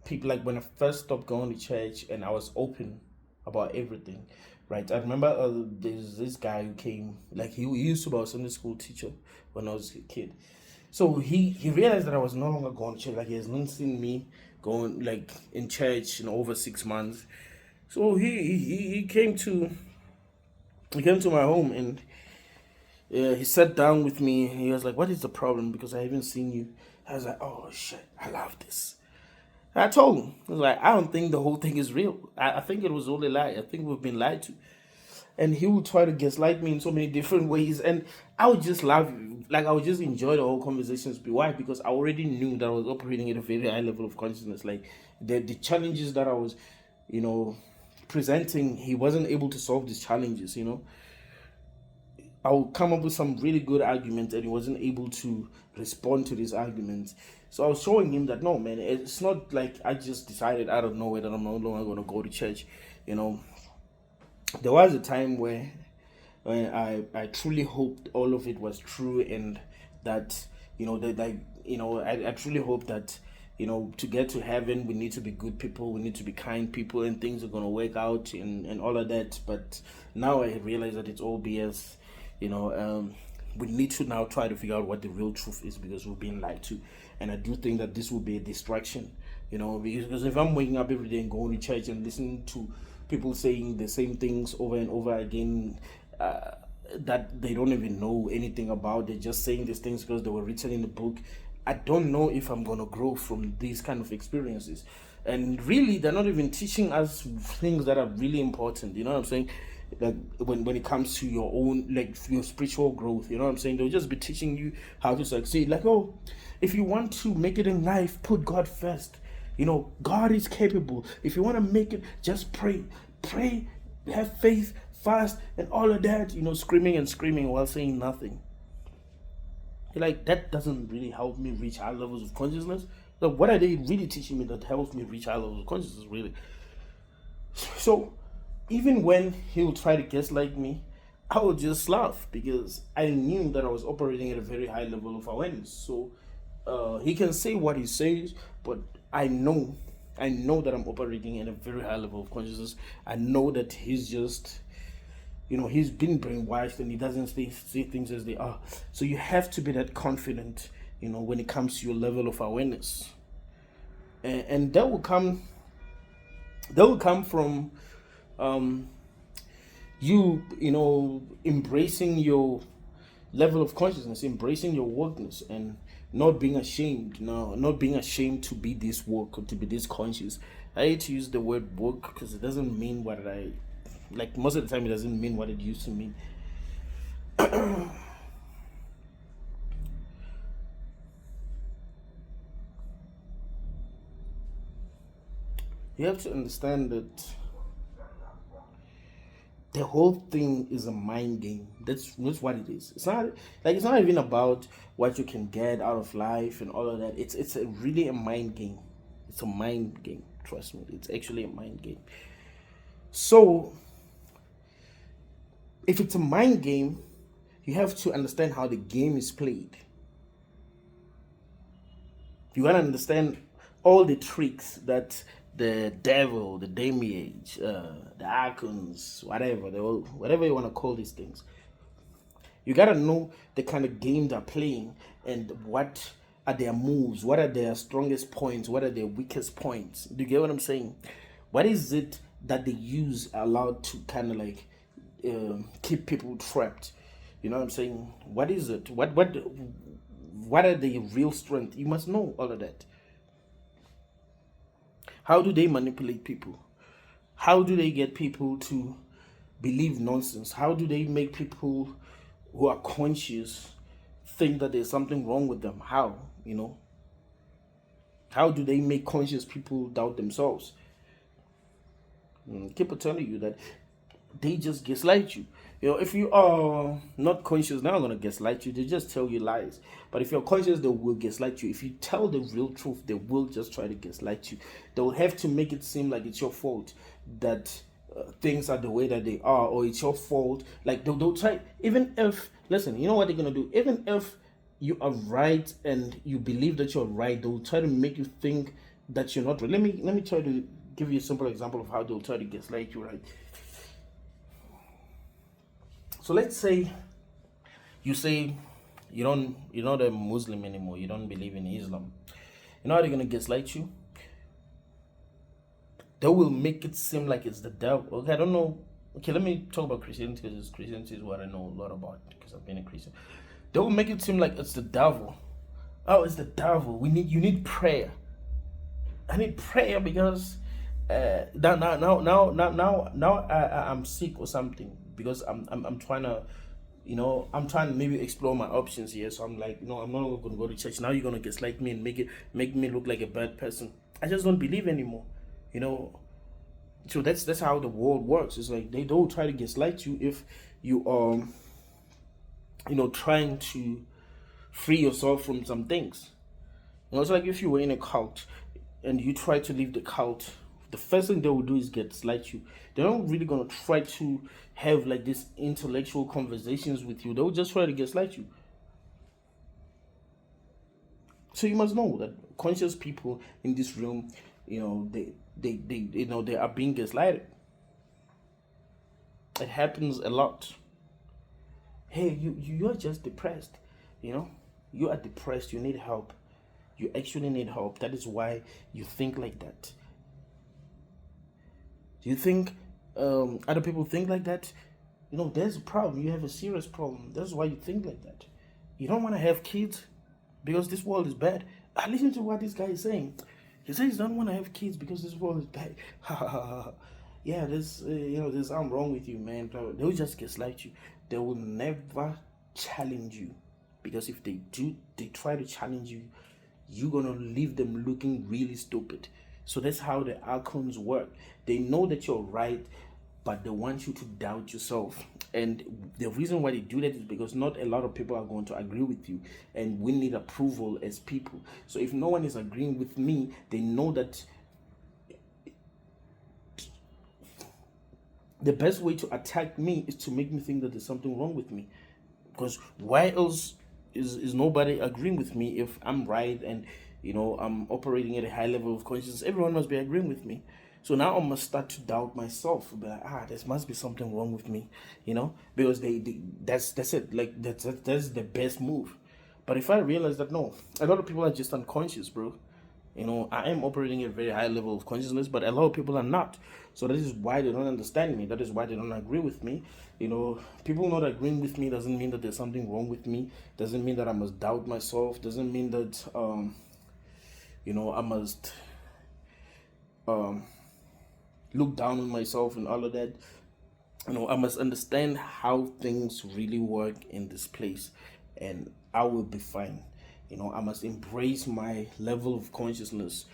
people, like when I first stopped going to church and I was open about everything, right? I remember there's this guy who came, like he used to be a Sunday school teacher when I was a kid. So he realized that I was no longer going to church. Like he has not seen me going like in church in over 6 months. So he came to my home, and He sat down with me. He was like, "What is the problem? Because I haven't seen you." I was like, "Oh shit, I love this." I told him, I was like, "I don't think the whole thing is real. I think it was all a lie. I think we've been lied to." And he would try to gaslight me in so many different ways, and I would just laugh, like I would just enjoy the whole conversations. Why? Because I already knew that I was operating at a very high level of consciousness. Like the challenges that I was, you know, presenting, he wasn't able to solve these challenges. I would come up with some really good arguments, and he wasn't able to respond to these arguments. So I was showing him that no, man, it's not like I just decided out of nowhere that I'm no longer going to go to church. You know, there was a time where when I truly hoped all of it was true, and that I truly hope that to get to heaven we need to be good people, we need to be kind people, and things are gonna work out, and all of that. But now I realize that it's all BS. We need to now try to figure out what the real truth is, because we're being lied to, and I do think that this will be a distraction. Because if I'm waking up every day and going to church and listening to people saying the same things over and over again, that they don't even know anything about, they're just saying these things because they were written in the book. I don't know if I'm gonna grow from these kind of experiences. And really, they're not even teaching us things that are really important. You know what I'm saying? Like when it comes to your own, like your spiritual growth, you know what I'm saying? They'll just be teaching you how to succeed. Like, oh, if you want to make it in life, put God first. God is capable. If you want to make it, just pray, have faith, fast, and all of that. Screaming and screaming while saying nothing. Like, that doesn't really help me reach high levels of consciousness. So what are they really teaching me that helps me reach high levels of consciousness, really? So even when he would try to gaslight me, I would just laugh, because I knew that I was operating at a very high level of awareness. So he can say what he says, but I know that I'm operating at a very high level of consciousness. I know that he's just, he's been brainwashed, and he doesn't see things as they are. So you have to be that confident, when it comes to your level of awareness, and that will come from embracing your level of consciousness, embracing your wokeness, and not being ashamed. Not being ashamed to be this woke or to be this conscious. I hate to use the word woke because it doesn't mean what I like. Most of the time, it doesn't mean what it used to mean. You have to understand that the whole thing is a mind game. That's what it is. It's not even about what you can get out of life and all of that. It's really a mind game. It's a mind game. Trust me, it's actually a mind game. So if it's a mind game, you have to understand how the game is played. You gotta understand all the tricks that the devil, the demiurge, the archons, whatever you want to call these things. You gotta know the kind of game they're playing, and what are their moves, what are their strongest points, what are their weakest points. Do you get what I'm saying? What is it that they use allowed to kind of like keep people trapped? You know what I'm saying? What is it? What are the real strength? You must know all of that. How do they manipulate people? How do they get people to believe nonsense? How do they make people who are conscious think that there's something wrong with them? How? How do they make conscious people doubt themselves? Keep telling you that they just gaslight you. If you are not conscious, they're not gonna gaslight you. They just tell you lies. But if you're conscious, they will gaslight you. If you tell the real truth, they will just try to gaslight you. They will have to make it seem like it's your fault that things are the way that they are, or it's your fault. Like they'll try. Even if, listen, you know what they're gonna do? Even if you are right and you believe that you're right, they'll try to make you think that you're not right. Let me try to give you a simple example of how they'll try to gaslight you, right? So let's say you say you're not a Muslim anymore, you don't believe in Islam. You know how they're gonna gaslight you? They will make it seem like it's the devil. Okay, I don't know Okay, let me talk about Christianity because Christianity is what I know a lot about because I've been a Christian. They will make it seem like it's the devil. Oh, it's the devil. You need prayer. I need prayer because I'm sick or something because I'm trying to, I'm trying to maybe explore my options here. So I'm like, I'm not going to go to church. Now you're going to gaslight me and make me look like a bad person. I just don't believe anymore, you know. So that's how the world works. It's like they don't try to gaslight you if you trying to free yourself from some things. It's like if you were in a cult and you try to leave the cult, the first thing they will do is gaslight you. They're not really gonna try to have like these intellectual conversations with you. They'll just try to gaslight you. So you must know that conscious people in this room, they are being gaslighted. It happens a lot. Hey, you're just depressed, you are depressed, you need help. You actually need help. That is why you think like that. Do you think other people think like that? There's a problem. You have a serious problem. That's why you think like that. You don't want to have kids because this world is bad. I listen to what this guy is saying. He says he don't want to have kids because this world is bad. Yeah, there's something wrong with you, man. They'll just gaslight you. They will never challenge you because if they do, they try to challenge you, you're gonna leave them looking really stupid. So that's how the icons work. They know that you're right, but they want you to doubt yourself. And the reason why they do that is because not a lot of people are going to agree with you, and we need approval as people. So if no one is agreeing with me, they know that the best way to attack me is to make me think that there's something wrong with me. Because why else is nobody agreeing with me if I'm right and I'm operating at a high level of consciousness? Everyone must be agreeing with me. So now I must start to doubt myself. Be like, there must be something wrong with me, because that's it. Like that's the best move. But if I realize that no, a lot of people are just unconscious, bro. I am operating at a very high level of consciousness, but a lot of people are not. So that is why they don't understand me. That is why they don't agree with me. People not agreeing with me doesn't mean that there's something wrong with me. Doesn't mean that I must doubt myself. Doesn't mean that I must look down on myself and all of that. I must understand how things really work in this place, and I will be fine. I must embrace my level of consciousness.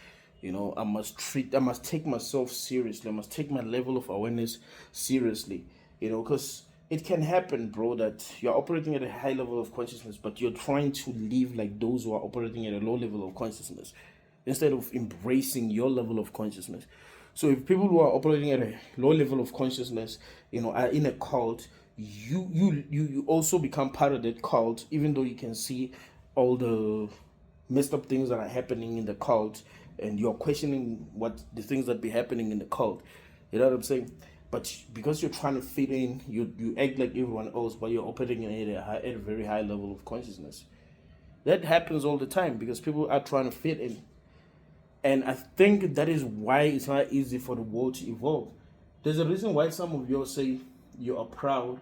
I must take myself seriously. I must take my level of awareness seriously. Because it can happen, bro, that you're operating at a high level of consciousness, but you're trying to live like those who are operating at a low level of consciousness instead of embracing your level of consciousness. So if people who are operating at a low level of consciousness, are in a cult, you also become part of that cult, even though you can see all the messed up things that are happening in the cult, and you're questioning what the things that be happening in the cult. You know what I'm saying? But because you're trying to fit in, you act like everyone else, but you're operating at a very high level of consciousness. That happens all the time because people are trying to fit in. And I think that is why it's not easy for the world to evolve. There's a reason why some of you say you are proud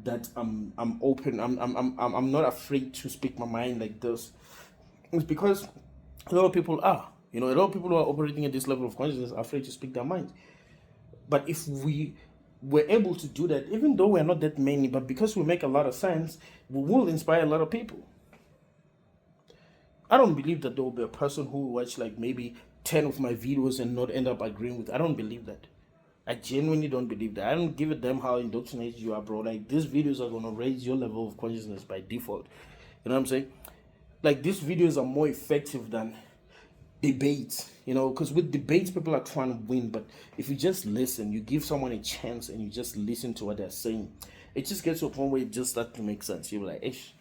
that I'm open. I'm not afraid to speak my mind like this. It's because a lot of people are. A lot of people who are operating at this level of consciousness are afraid to speak their minds. But if we were able to do that, even though we're not that many, but because we make a lot of sense, we will inspire a lot of people. I don't believe that there will be a person who will watch like maybe 10 of my videos and not end up agreeing with. I don't believe that. I genuinely don't believe that. I don't give a damn how indoctrinated you are, bro. Like, these videos are going to raise your level of consciousness by default. You know what I'm saying? Like, these videos are more effective than debates, because with debates, people are trying to win. But if you just listen, you give someone a chance and you just listen to what they're saying, it just gets to a point where it just starts to make sense. You're like, ish.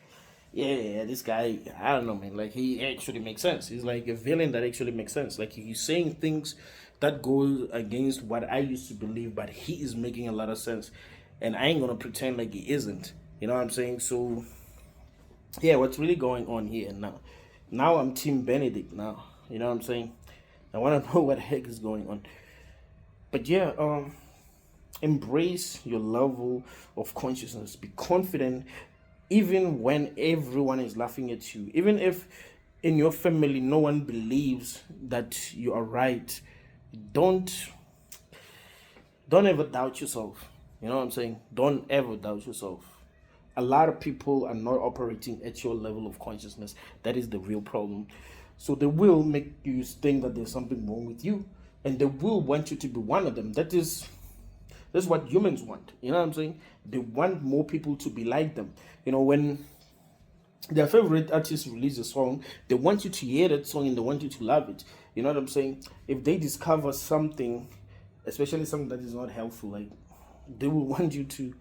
Yeah, this guy, I don't know, man. Like, he actually makes sense. He's like a villain that actually makes sense. Like, he's saying things that go against what I used to believe, but he is making a lot of sense. And I ain't gonna pretend like he isn't. You know what I'm saying? So, yeah, what's really going on here now? Now I'm Team Benedict now. You know what I'm saying? I want to know what the heck is going on. But yeah, Embrace your level of consciousness. Be confident even when everyone is laughing at you. Even if in your family no one believes that you are right. Don't don't ever doubt yourself. You know what I'm saying? Don't ever doubt yourself. A lot of people are not operating at your level of consciousness. That is the real problem. So they will make you think that there's something wrong with you, and they will want you to be one of them. That's what humans want. You know what I'm saying? They want more people to be like them. You know, when their favorite artist release a song, they want you to hear that song and they want you to love it. You know what I'm saying? If they discover something, especially something that is not helpful, like, they will want you to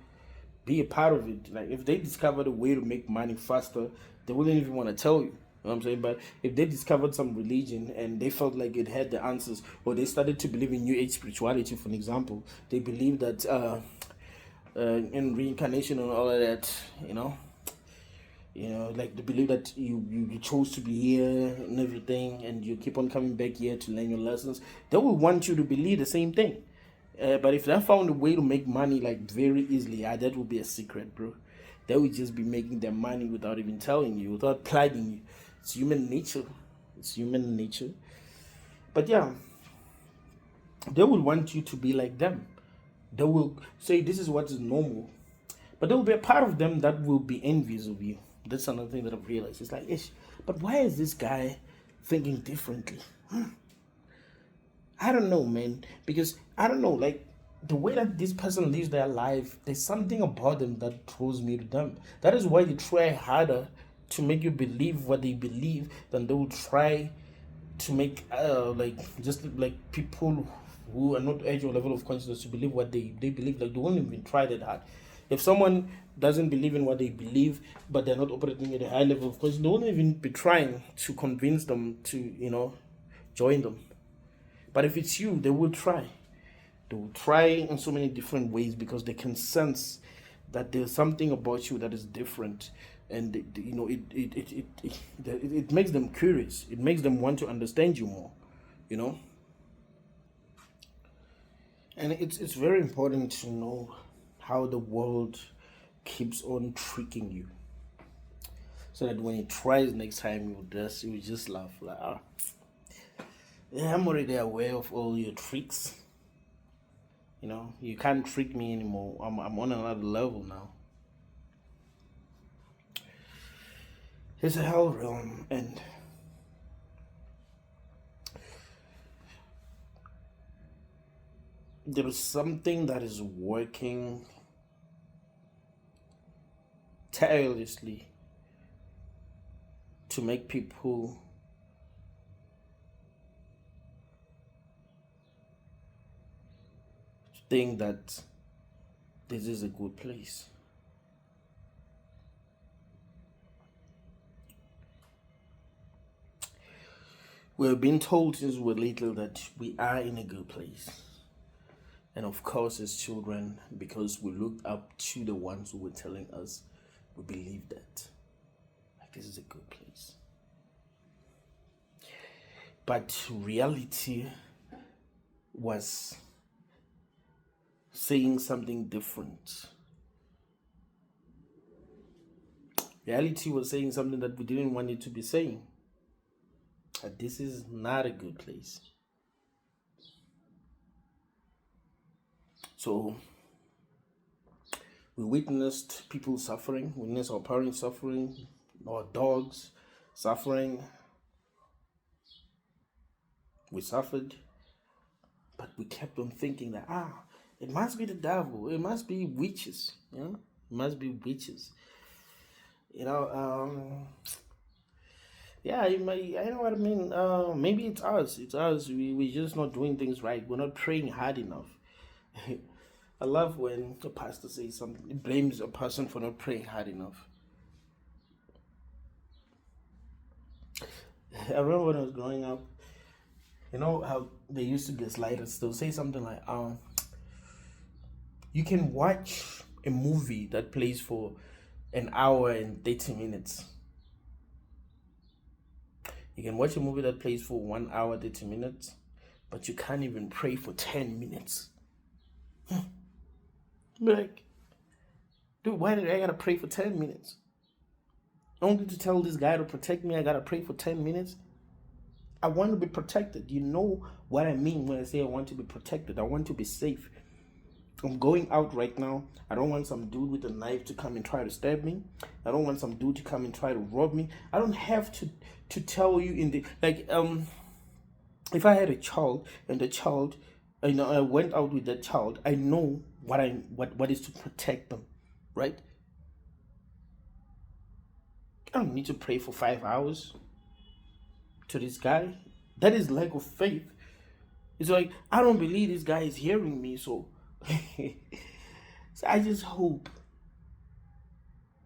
be a part of it. Like, if they discovered a way to make money faster, they wouldn't even want to tell you. You know what I'm saying? But if they discovered some religion and they felt like it had the answers, or they started to believe in New Age spirituality, for an example, they believe that in reincarnation and all of that, like they believe that you chose to be here and everything, and you keep on coming back here to learn your lessons. They will want you to believe the same thing. But if they found a way to make money like very easily, that would be a secret, bro. They would just be making their money without even telling you, without plugging you. It's human nature. It's human nature. But yeah, they will want you to be like them. They will say this is what is normal. But there will be a part of them that will be envious of you. That's another thing that I've realized. It's like, ish, but why is this guy thinking differently? I don't know, man. Because I don't know, like, the way that this person lives their life, there's something about them that draws me to them. That is why they try harder to make you believe what they believe than they will try to make like just like people who are not at your level of consciousness to believe what they believe. Like, they won't even try that hard. If someone doesn't believe in what they believe, but they're not operating at a high level of consciousness, they won't even be trying to convince them to, join them. But if it's you, they will try. They will try in so many different ways because they can sense that there's something about you that is different, and it makes them curious. It makes them want to understand you more, you know. And it's very important to know how the world keeps on tricking you, so that when it tries next time, you just laugh like, yeah, I'm already aware of all your tricks. You can't trick me anymore. I'm on another level now. It's a hell realm, and there is something that is working tirelessly to make people think that this is a good place. We're being told since we're little that we are in a good place. And of course, as children, because we looked up to the ones who were telling us, we believe that, like, this is a good place. But reality was saying something different. Reality was saying something that we didn't want it to be saying. That this is not a good place. So we witnessed people suffering, witnessed our parents suffering, our dogs suffering. We suffered, but we kept on thinking that, it must be the devil, it must be witches, it must be witches. Yeah, I know what I mean. Maybe it's us. It's us. We're just not doing things right. We're not praying hard enough. I love when the pastor says something, blames a person for not praying hard enough. I remember when I was growing up, you know how they used to get lighters. They'll say something like, you can watch a movie that plays for an hour and 30 minutes. You can watch a movie that plays for 1 hour, 30 minutes, but you can't even pray for 10 minutes. Be like, dude, why did I gotta pray for 10 minutes? Only to tell this guy to protect me, I gotta pray for 10 minutes? I want to be protected. You know what I mean when I say I want to be protected. I want to be safe. I'm going out right now. I don't want some dude with a knife to come and try to stab me. I don't want some dude to come and try to rob me. I don't have to tell you in the if I had a child and the child, I went out with that child, I know what is to protect them, right? I don't need to pray for 5 hours to this guy. That is lack of faith. It's like I don't believe this guy is hearing me, so, so I just hope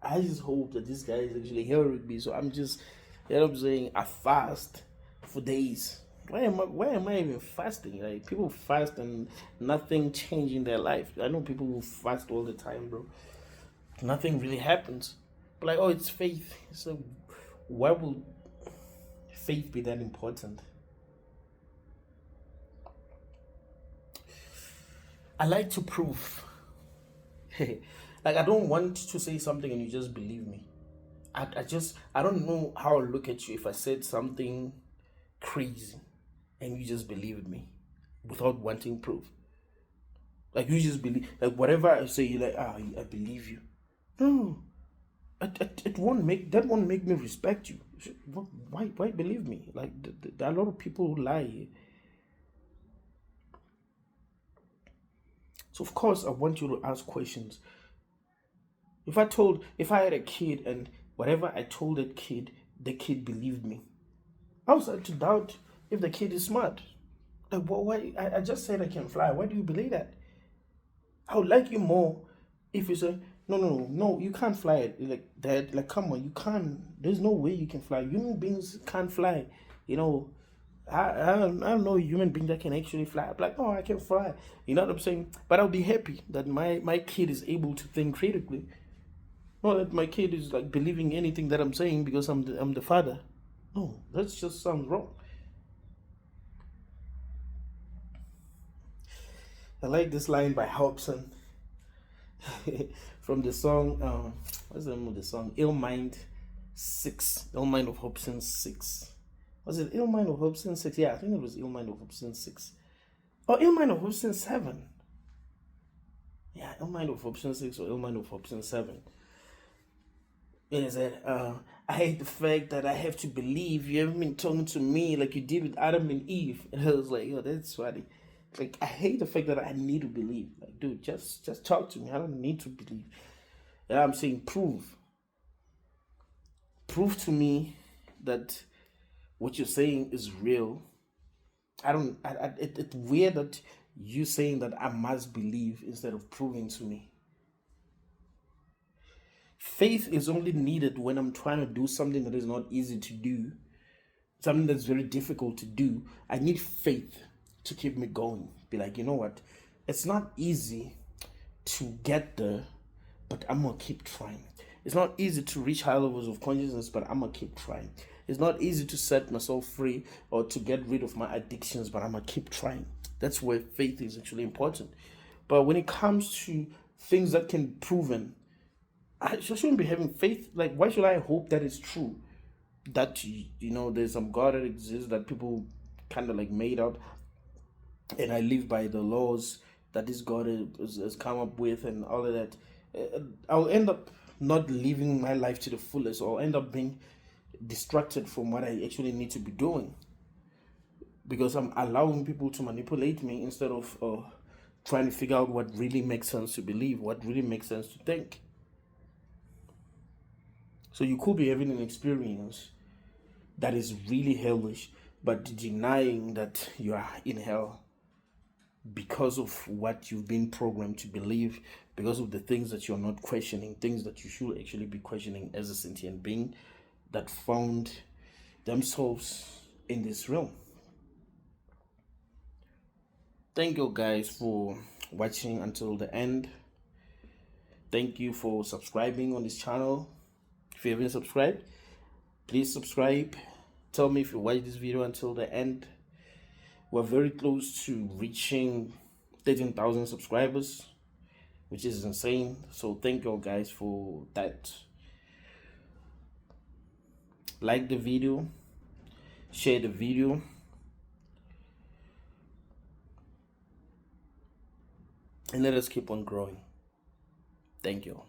that this guy is actually hearing me. So I'm just, I'm saying, I fast for days. Why am I even fasting? Like, people fast and nothing change in their life. I know people who fast all the time, bro. Nothing really happens. But like, oh, it's faith. So why would faith be that important? I like to prove. Like, I don't want to say something and you just believe me. I don't know how I'll look at you if I said something crazy and you just believed me without wanting proof. Like, you just believe, like, whatever I say, you're like, I believe you. No, it won't make me respect you. Why believe me? Like, there are a lot of people who lie. So of course I want you to ask questions. If I had a kid and whatever I told that kid, the kid believed me, I was to doubt if the kid is smart. Like, why? I just said I can fly. Why do you believe that? I would like you more if you say, no, you can't fly it. Like, Dad, like, come on, you can't. There's no way you can fly. Human beings can't fly. I don't know a human being that can actually fly. I'm like, oh, I can fly. You know what I'm saying? But I'll be happy that my kid is able to think critically. Not that my kid is like believing anything that I'm saying because I'm the father. No, that just sounds wrong. I like this line by Hobson from the song. What's the name of the song? Ill Mind 6. Ill Mind of Hobson 6. Was it Ill Mind of Hobson 6? Yeah, I think it was Ill Mind of Hobson 6. Or Ill Mind of Hobson 7. Yeah, Ill Mind of Hobson 6 or Ill Mind of Hobson 7. It is that I hate the fact that I have to believe you haven't been talking to me like you did with Adam and Eve. And I was like, yo, that's funny. Like, I hate the fact that I need to believe. Like, dude, just talk to me. I don't need to believe. And I'm saying prove. Prove to me that what you're saying is real. It's weird that you saying that I must believe instead of proving to me. Faith is only needed when I'm trying to do something that is not easy to do, something that's very difficult to do. I need faith to keep me going. Be like, you know what? It's not easy to get there, but I'm gonna keep trying. It's not easy to reach high levels of consciousness, but I'm gonna keep trying. It's not easy to set myself free or to get rid of my addictions, but I'm gonna keep trying. That's where faith is actually important. But when it comes to things that can be proven, I shouldn't be having faith. Like, why should I hope that it's true? That, there's some God that exists that people kind of like made up, and I live by the laws that this God has come up with and all of that. I'll end up not living my life to the fullest, or end up being distracted from what I actually need to be doing, because I'm allowing people to manipulate me instead of trying to figure out what really makes sense to believe, what really makes sense to think. So you could be having an experience that is really hellish, but denying that you are in hell because of what you've been programmed to believe, because of the things that you're not questioning, things that you should actually be questioning as a sentient being that found themselves in this realm. Thank you guys for watching until the end. Thank you for subscribing on this channel. If you haven't subscribed, please subscribe. Tell me if you watched this video until the end. We're very close to reaching 13,000 subscribers. which is insane. So thank you all guys for that. Like the video, share the video, and let us keep on growing. Thank you.